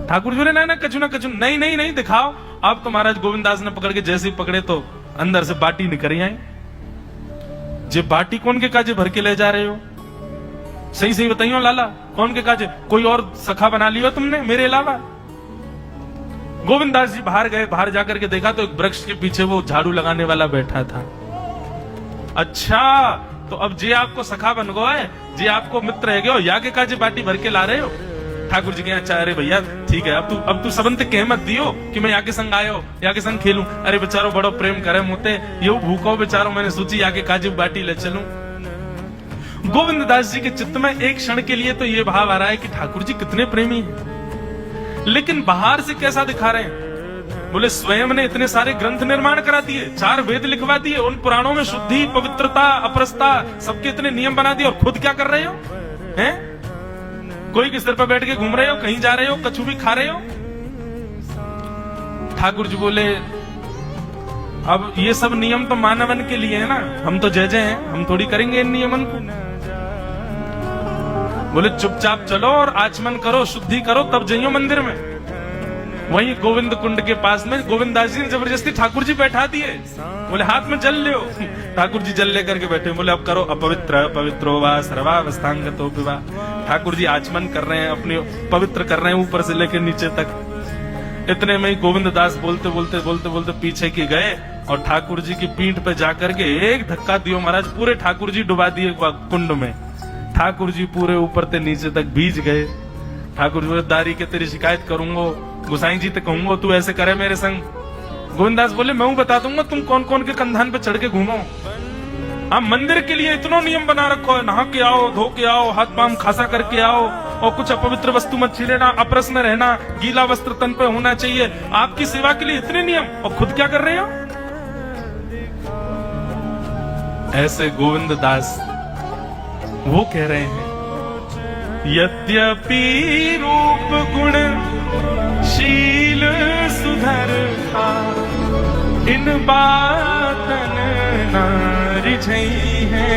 ठाकुर जी बोले ना कछु ना कछु, नहीं नहीं नहीं दिखाओ। अब तो महाराज गोविंददास ने पकड़ के जैसे ही पकड़े तो अंदर से बाटी निकल आई। जे बाटी कौन के काजे भर के ले जा रहे हो? सही सही बताइयो लाला, कौन के काजे? कोई और सखा बना लियो तुमने मेरे अलावा? गोविंददास जी बाहर गए, बाहर जाकर के देखा तो एक वृक्ष के पीछे वो झाड़ू लगाने वाला बैठा था। अच्छा, तो अब जे आपको सखा बन गो है, जे आपको मित्र है गयो, या के काजे बाटी भर के ला रहे हो? ठाकुर जी के अच्छा, अरे भैया ठीक है, अब तू सबंत कह मत दियो कि मैं या के संग आयो, या के संग खेलूं। अरे बेचारो बड़ो प्रेम करे मुते, ये भूखो बेचारो, मैंने सोची या के काजे बाटी ले चलूं। गोविंददास जी के चित्त में एक क्षण के लिए तो ये भाव आ रहा है कि ठाकुर जी कितने प्रेमी हैं, लेकिन बाहर से कैसा दिखा रहे हैं? बोले स्वयं ने इतने सारे ग्रंथ निर्माण करा दिए, 4 वेद लिखवा दिए, उन पुराणों में शुद्धि, पवित्रता, अपरसता, सबके इतने नियम बना दिए, और खुद क्या कर रहे हो? हैं? कोई के सिर पर बैठ के घूम रहे हो, कहीं जा रहे हो, कछु भी खा रहे हो? ठाकुर जी बोले अब ये सब नियम तो मानवन के लिए है ना, हम तो जय जय हैं, हम थोड़ी करेंगे इन नियमन को। बोले चुपचाप चलो और आचमन करो, शुद्धि करो, तब जाइयो मंदिर में। वहीं गोविंद कुंड के पास में गोविंददास जी ने जबरदस्ती ठाकुर जी बैठा दिए। बोले हाथ में जल ले। ठाकुर जी जल लेकर के बैठे। बोले अब करो, अपवित्र पवित्रो वा सर्वावस्थांगतो विवा। ठाकुर जी आचमन कर रहे हैं, अपने पवित्र कर रहे हैं ऊपर से लेकर नीचे तक। इतने में ही गोविंददास बोलते बोलते बोलते बोलते पीछे की गए और ठाकुर जी की पीठ पे जाकर के एक धक्का दियो महाराज, पूरे ठाकुर जी डुबा दिए कुंड में। ठाकुर जी पूरे ऊपर से नीचे तक भीज गए। ठाकुर जी दारी के तेरी शिकायत करूंगा, गुसाई जी तक कहूंगा तू ऐसे करे मेरे संग। गोविंददास बोले मैं बता दूंगा तुम कौन कौन के कंधान पे चढ़ के घूमो। आप मंदिर के लिए इतना नियम बना रखो है, नहा के आओ, धो के आओ, हाथ पाम खासा करके आओ, और कुछ अपवित्र वस्तु मत छीलेना, अपरस में रहना, गीला वस्त्र तन पे होना चाहिए। आपकी सेवा के लिए इतने नियम, और खुद क्या कर रहे हो? ऐसे गोविंददास वो कह रहे हैं यद्यपि रूप गुण शील सुधरता, इन बातन नारी झई है